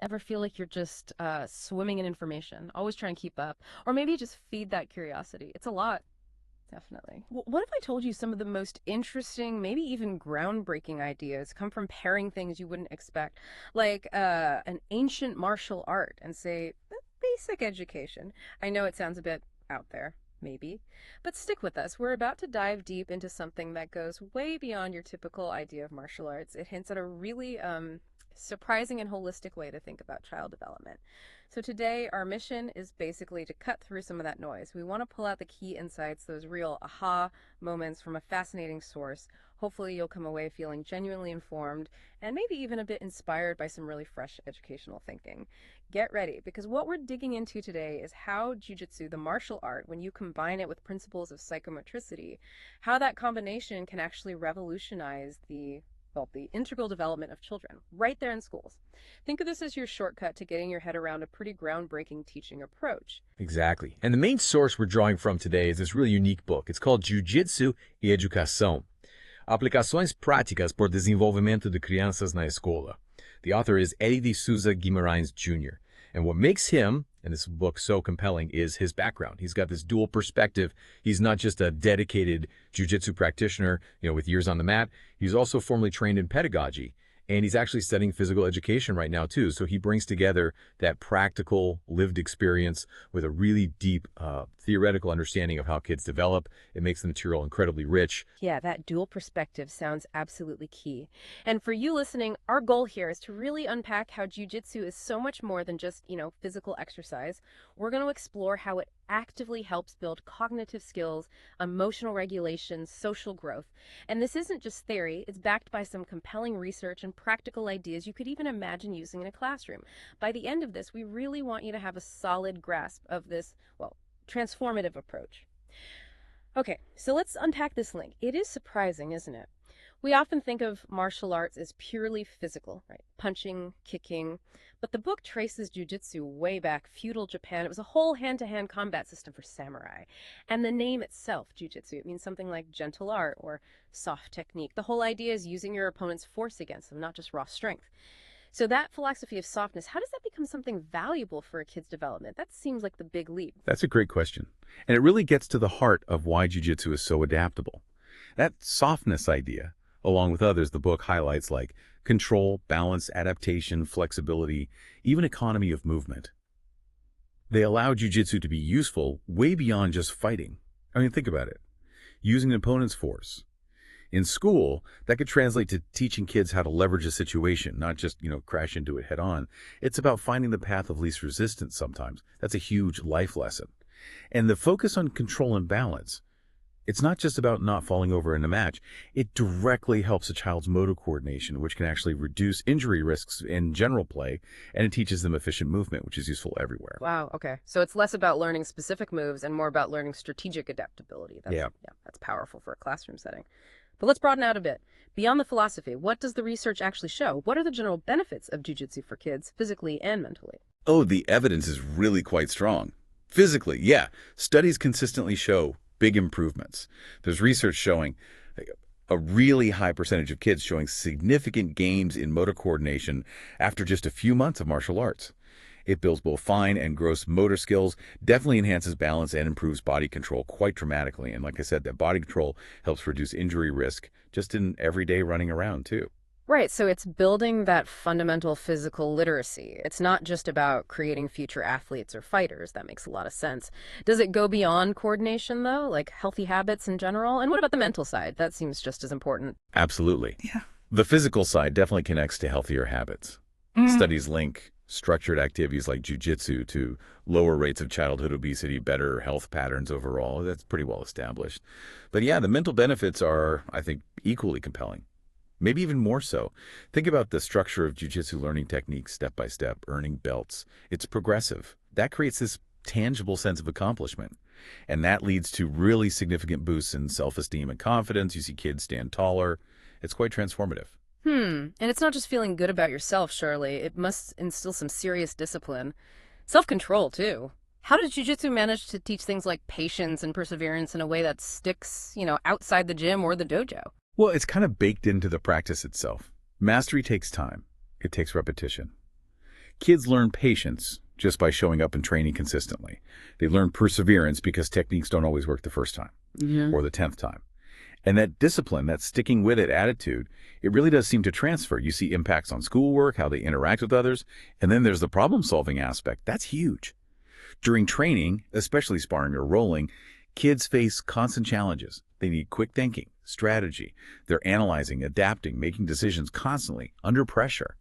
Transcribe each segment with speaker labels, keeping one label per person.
Speaker 1: ever feel like you're just swimming in information, always trying to keep up, or maybe just feed that curiosity? It's a lot. Definitely. What if I told you some of the most interesting, maybe even groundbreaking ideas come from pairing things you wouldn't expect, like an ancient martial art and say basic education? I know it sounds a bit out there, maybe, but stick with us. We're about to dive deep into something that goes way beyond your typical idea of martial arts. It hints at a really surprising and holistic way to think about child development. So today, our mission is basically to cut through some of that noise. We want to pull out the key insights, those real aha moments from a fascinating source. Hopefully, you'll come away feeling genuinely informed and maybe even a bit inspired by some really fresh educational thinking. Get ready, because what we're digging into today is how Jiu-Jitsu, the martial art, when you combine it with principles of psychomotricity, how that combination can actually revolutionize the integral development of children right there in schools. Think of this as your shortcut to getting your head around a pretty groundbreaking teaching approach.
Speaker 2: Exactly. And the main source we're drawing from today is this really unique book. It's called Jiu-Jitsu e Educação. Aplicações práticas por desenvolvimento de crianças na escola. The author is Eddie de Souza Guimarães Jr. And what makes him, and this book, so compelling is his background. He's got this dual perspective. He's not just a dedicated jiu-jitsu practitioner, with years on the mat. He's also formally trained in pedagogy. And he's actually studying physical education right now, too. So he brings together that practical, lived experience with a really deep theoretical understanding of how kids develop. It makes the material incredibly rich.
Speaker 1: Yeah, that dual perspective sounds absolutely key. And for you listening, our goal here is to really unpack how jiu-jitsu is so much more than just, physical exercise. We're going to explore how it actively helps build cognitive skills, emotional regulation, social growth. And this isn't just theory, it's backed by some compelling research and practical ideas you could even imagine using in a classroom. By the end of this, we really want you to have a solid grasp of this, transformative approach. Okay, so let's unpack this link. It is surprising, isn't it? We often think of martial arts as purely physical, right? Punching, kicking. But the book traces jiu-jitsu way back, feudal Japan. It was a whole hand-to-hand combat system for samurai. And the name itself, jiu-jitsu, it means something like gentle art or soft technique. The whole idea is using your opponent's force against them, not just raw strength. So that philosophy of softness, how does that become something valuable for a kid's development? That seems like the big leap.
Speaker 3: That's a great question. And it really gets to the heart of why jiu-jitsu is so adaptable. That softness idea, along with others the book highlights like control, balance, adaptation, flexibility, even economy of movement. They allow jiu-jitsu to be useful way beyond just fighting. I mean, think about it. Using an opponent's force. In school, that could translate to teaching kids how to leverage a situation, not just, crash into it head on. It's about finding the path of least resistance sometimes. That's a huge life lesson. And the focus on control and balance, it's not just about not falling over in a match. It directly helps a child's motor coordination, which can actually reduce injury risks in general play, and it teaches them efficient movement, which is useful everywhere.
Speaker 1: Wow, okay. So it's less about learning specific moves and more about learning strategic adaptability.
Speaker 3: Yeah,
Speaker 1: that's powerful for a classroom setting. But let's broaden out a bit. Beyond the philosophy, what does the research actually show? What are the general benefits of jiu-jitsu for kids, physically and mentally?
Speaker 3: Oh, the evidence is really quite strong. Physically, yeah. Studies consistently show big improvements. There's research showing a really high percentage of kids showing significant gains in motor coordination after just a few months of martial arts. It builds both fine and gross motor skills, definitely enhances balance, and improves body control quite dramatically. And like I said, that body control helps reduce injury risk just in everyday running around, too.
Speaker 1: Right, so it's building that fundamental physical literacy. It's not just about creating future athletes or fighters. That makes a lot of sense. Does it go beyond coordination, though, like healthy habits in general? And what about the mental side? That seems just as important.
Speaker 3: Absolutely.
Speaker 4: Yeah.
Speaker 3: The physical side definitely connects to healthier habits. Studies link structured activities like jiu-jitsu to lower rates of childhood obesity, better health patterns overall. That's pretty well established. But yeah, the mental benefits are, I think, equally compelling. Maybe even more so. Think about the structure of jiu-jitsu learning techniques step by step, earning belts. It's progressive. That creates this tangible sense of accomplishment. And that leads to really significant boosts in self-esteem and confidence. You see kids stand taller. It's quite transformative.
Speaker 1: And it's not just feeling good about yourself, surely. It must instill some serious discipline. Self-control, too. How does jiu-jitsu manage to teach things like patience and perseverance in a way that sticks, outside the gym or the dojo?
Speaker 3: Well, it's kind of baked into the practice itself. Mastery takes time. It takes repetition. Kids learn patience just by showing up and training consistently. They learn perseverance because techniques don't always work the first time or the 10th time. And that discipline, that sticking with it attitude, it really does seem to transfer. You see impacts on schoolwork, how they interact with others, and then there's the problem-solving aspect. That's huge. During training, especially sparring or rolling, kids face constant challenges. They need quick thinking, strategy. They're analyzing, adapting, making decisions constantly under pressure.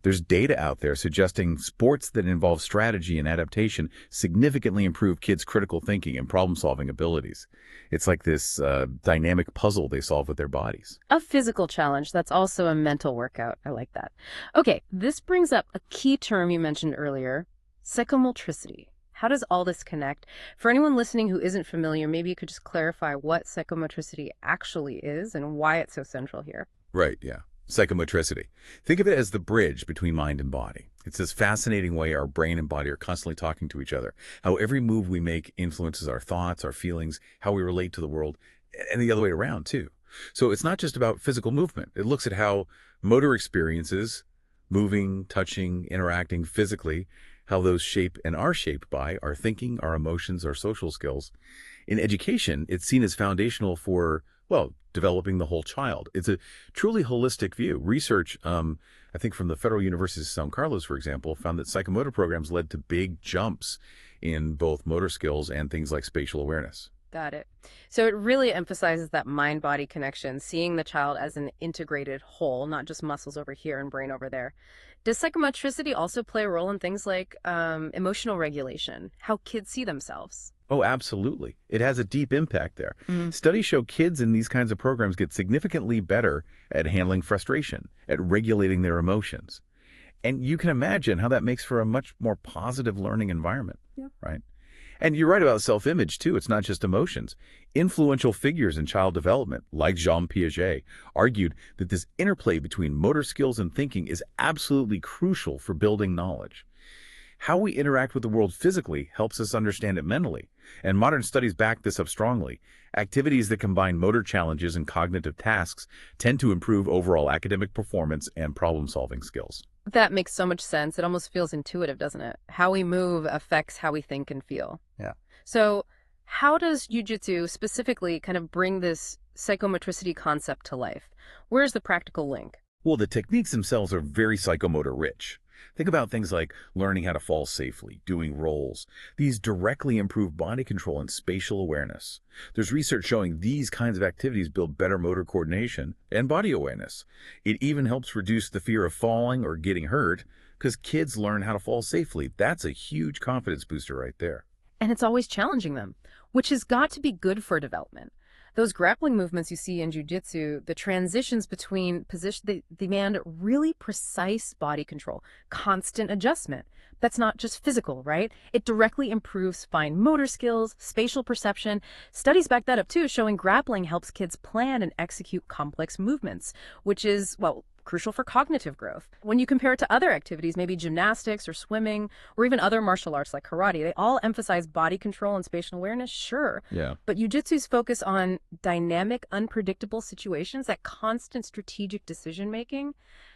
Speaker 3: There's data out there suggesting sports that involve strategy and adaptation significantly improve kids' critical thinking and problem-solving abilities. It's like this dynamic puzzle they solve with their bodies.
Speaker 1: A physical challenge that's also a mental workout. I like that. Okay, this brings up a key term you mentioned earlier, psychomotricity. How does all this connect? For anyone listening who isn't familiar, maybe you could just clarify what psychomotricity actually is and why it's so central here.
Speaker 3: Right, yeah. Psychomotricity. Think of it as the bridge between mind and body. It's this fascinating way our brain and body are constantly talking to each other, how every move we make influences our thoughts, our feelings, how we relate to the world, and the other way around, too. So it's not just about physical movement. It looks at how motor experiences, moving, touching, interacting physically, how those shape and are shaped by our thinking, our emotions, our social skills. In education, it's seen as foundational for, well, developing the whole child. It's a truly holistic view. Research, I think from the Federal University of San Carlos, for example, found that psychomotor programs led to big jumps in both motor skills and things like spatial awareness.
Speaker 1: Got it. So it really emphasizes that mind-body connection, seeing the child as an integrated whole, not just muscles over here and brain over there. Does psychomotricity also play a role in things like emotional regulation, how kids see themselves?
Speaker 3: Oh, absolutely. It has a deep impact there. Studies show kids in these kinds of programs get significantly better at handling frustration, at regulating their emotions. And you can imagine how that makes for a much more positive learning environment, right? And you're right about self-image, too. It's not just emotions. Influential figures in child development, like Jean Piaget, argued that this interplay between motor skills and thinking is absolutely crucial for building knowledge. How we interact with the world physically helps us understand it mentally, and modern studies back this up strongly. Activities that combine motor challenges and cognitive tasks tend to improve overall academic performance and problem-solving skills.
Speaker 1: That makes so much sense. It almost feels intuitive, doesn't it? How we move affects how we think and feel.
Speaker 3: Yeah.
Speaker 1: So how does Jiu-Jitsu specifically kind of bring this psychomotricity concept to life? Where's the practical link?
Speaker 3: Well, the techniques themselves are very psychomotor rich. Think about things like learning how to fall safely, doing rolls. These directly improve body control and spatial awareness. There's research showing these kinds of activities build better motor coordination and body awareness. It even helps reduce the fear of falling or getting hurt because kids learn how to fall safely. That's a huge confidence booster right there.
Speaker 1: And it's always challenging them, which has got to be good for development. Those grappling movements you see in jiu-jitsu, the transitions between positions, they demand really precise body control, constant adjustment. That's not just physical, right? It directly improves fine motor skills, spatial perception. Studies back that up too, showing grappling helps kids plan and execute complex movements, which is, well, crucial for cognitive growth. When you compare it to other activities, maybe gymnastics or swimming, or even other martial arts like karate, they all emphasize body control and spatial awareness, sure.
Speaker 3: Yeah.
Speaker 1: But jiu-jitsu's focus on dynamic, unpredictable situations, that constant strategic decision-making,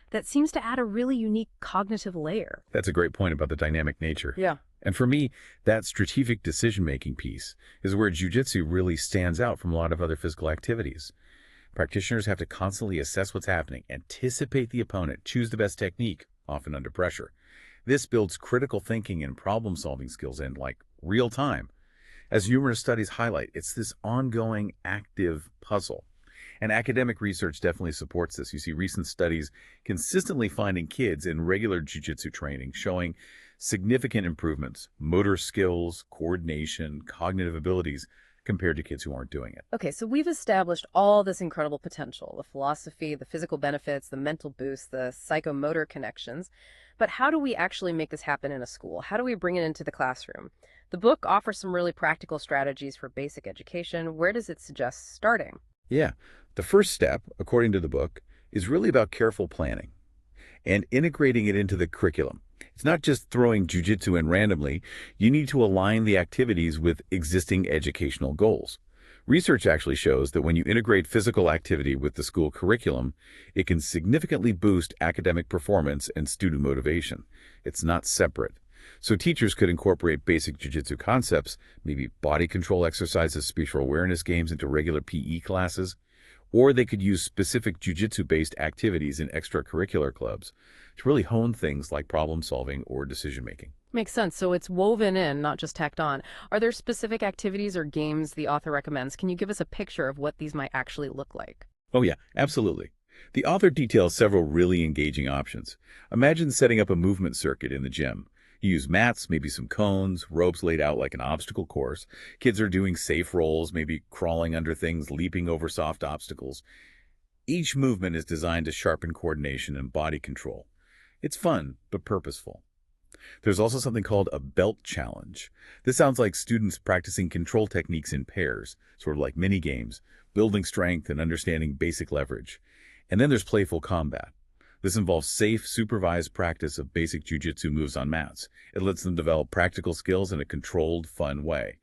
Speaker 1: that seems to add a really unique cognitive layer.
Speaker 3: That's a great point about the dynamic nature.
Speaker 1: Yeah.
Speaker 3: And for me, that strategic decision-making piece is where jiu-jitsu really stands out from a lot of other physical activities. Practitioners have to constantly assess what's happening, anticipate the opponent, choose the best technique, often under pressure. This builds critical thinking and problem-solving skills in, like, real time. As numerous studies highlight, it's this ongoing, active puzzle. And academic research definitely supports this. You see recent studies consistently finding kids in regular jiu-jitsu training showing significant improvements, motor skills, coordination, cognitive abilities, compared to kids who aren't doing it.
Speaker 1: Okay, so we've established all this incredible potential, the philosophy, the physical benefits, the mental boosts, the psychomotor connections. But how do we actually make this happen in a school? How do we bring it into the classroom? The book offers some really practical strategies for basic education. Where does it suggest starting?
Speaker 3: Yeah, the first step, according to the book, is really about careful planning and integrating it into the curriculum. It's not just throwing jiu-jitsu in randomly. You need to align the activities with existing educational goals. Research actually shows that when you integrate physical activity with the school curriculum, it can significantly boost academic performance and student motivation. It's not separate. So teachers could incorporate basic jiu-jitsu concepts, maybe body control exercises, spatial awareness games into regular PE classes, or they could use specific jiu-jitsu-based activities in extracurricular clubs to really hone things like problem solving or decision making.
Speaker 1: Makes sense. So it's woven in, not just tacked on. Are there specific activities or games the author recommends? Can you give us a picture of what these might actually look like?
Speaker 3: Oh yeah, absolutely. The author details several really engaging options. Imagine setting up a movement circuit in the gym. You use mats, maybe some cones, ropes laid out like an obstacle course. Kids are doing safe rolls, maybe crawling under things, leaping over soft obstacles. Each movement is designed to sharpen coordination and body control. It's fun, but purposeful. There's also something called a belt challenge. This sounds like students practicing control techniques in pairs, sort of like mini games, building strength and understanding basic leverage. And then there's playful combat. This involves safe, supervised practice of basic jiu-jitsu moves on mats. It lets them develop practical skills in a controlled, fun way.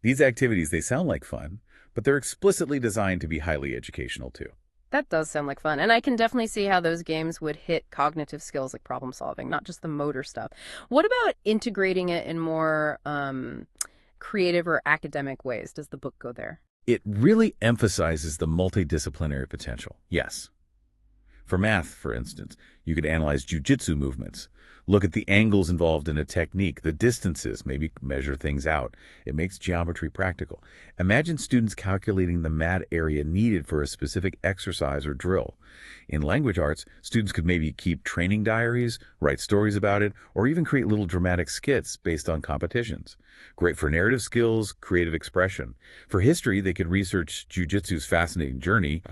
Speaker 3: These activities, they sound like fun, but they're explicitly designed to be highly educational too.
Speaker 1: That does sound like fun. And I can definitely see how those games would hit cognitive skills like problem solving, not just the motor stuff. What about integrating it in more creative or academic ways? Does the book go there?
Speaker 3: It really emphasizes the multidisciplinary potential, yes. For math, for instance, you could analyze jiu-jitsu movements, look at the angles involved in a technique, the distances, maybe measure things out. It makes geometry practical. Imagine students calculating the mat area needed for a specific exercise or drill. In language arts, students could maybe keep training diaries, write stories about it, or even create little dramatic skits based on competitions. Great for narrative skills, creative expression. For history, they could research jiu-jitsu's fascinating journey,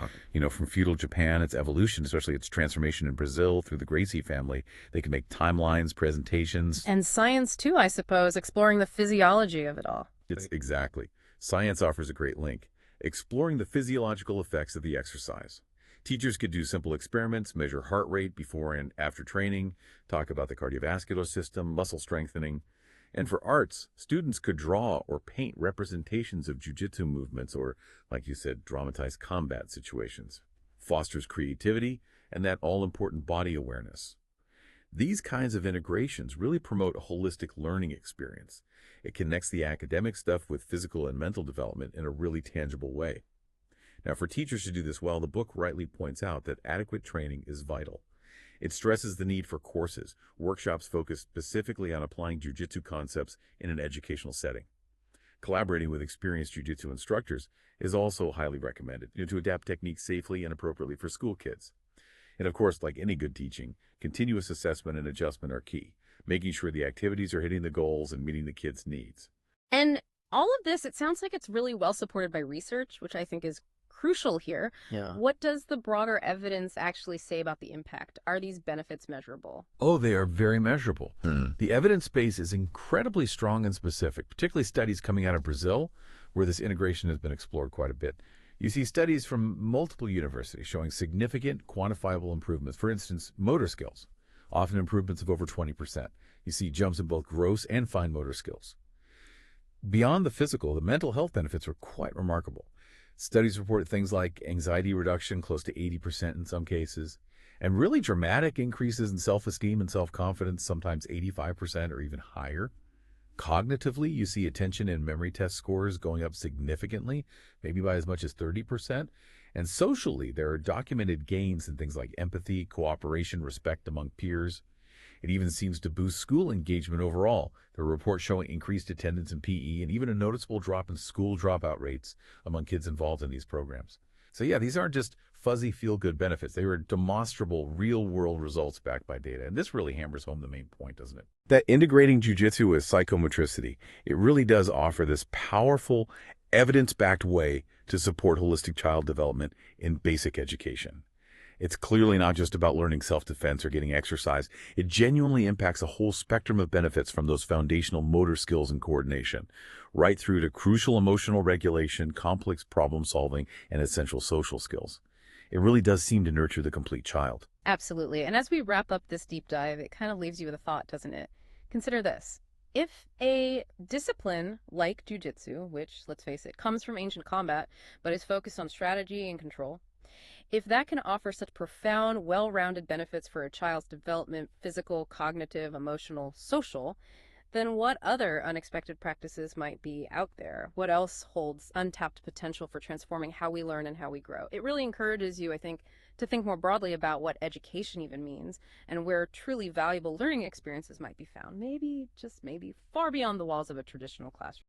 Speaker 3: from feudal Japan, its evolution, especially its transformation in Brazil through the Gracie family. They could make timelines, presentations.
Speaker 1: And science too, I suppose, exploring the physiology of it all.
Speaker 3: It's exactly. Science offers a great link, exploring the physiological effects of the exercise. Teachers could do simple experiments, measure heart rate before and after training, talk about the cardiovascular system, muscle strengthening. And for arts, students could draw or paint representations of jiu-jitsu movements or, like you said, dramatize combat situations. Fosters creativity and that all-important body awareness. These kinds of integrations really promote a holistic learning experience. It connects the academic stuff with physical and mental development in a really tangible way. Now, for teachers to do this well, the book rightly points out that adequate training is vital. It stresses the need for courses, workshops focused specifically on applying jiu-jitsu concepts in an educational setting. Collaborating with experienced jiu-jitsu instructors is also highly recommended to adapt techniques safely and appropriately for school kids. And of course, like any good teaching, continuous assessment and adjustment are key, making sure the activities are hitting the goals and meeting the kids' needs.
Speaker 1: And all of this, it sounds like it's really well supported by research, which I think is crucial here.
Speaker 2: Yeah.
Speaker 1: What does the broader evidence actually say about the impact? Are these benefits measurable?
Speaker 2: Oh, they are very measurable. The evidence base is incredibly strong and specific, particularly studies coming out of Brazil, where this integration has been explored quite a bit. You see studies from multiple universities showing significant quantifiable improvements. For instance, motor skills, often improvements of over 20%. You see jumps in both gross and fine motor skills. Beyond the physical, the mental health benefits are quite remarkable. Studies report things like anxiety reduction close to 80% in some cases, and really dramatic increases in self-esteem and self-confidence, sometimes 85% or even higher. Cognitively, you see attention and memory test scores going up significantly, maybe by as much as 30%. And socially, there are documented gains in things like empathy, cooperation, respect among peers. It even seems to boost school engagement overall. There are reports showing increased attendance in PE and even a noticeable drop in school dropout rates among kids involved in these programs. So yeah, these aren't just fuzzy feel-good benefits. They are demonstrable, real-world results backed by data. And this really hammers home the main point, doesn't it? That integrating jiu-jitsu with psychomotricity, it really does offer this powerful, evidence-backed way to support holistic child development in basic education. It's clearly not just about learning self-defense or getting exercise. It genuinely impacts a whole spectrum of benefits from those foundational motor skills and coordination, right through to crucial emotional regulation, complex problem solving, and essential social skills. It really does seem to nurture the complete child.
Speaker 1: Absolutely. And as we wrap up this deep dive, it kind of leaves you with a thought, doesn't it? Consider this. If a discipline like jujitsu, which, let's face it, comes from ancient combat, but is focused on strategy and control, if that can offer such profound, well rounded benefits for a child's development, physical, cognitive, emotional, social, then what other unexpected practices might be out there? What else holds untapped potential for transforming how we learn and how we grow? It really encourages you, I think, to think more broadly about what education even means and where truly valuable learning experiences might be found. Maybe, just maybe, far beyond the walls of a traditional classroom.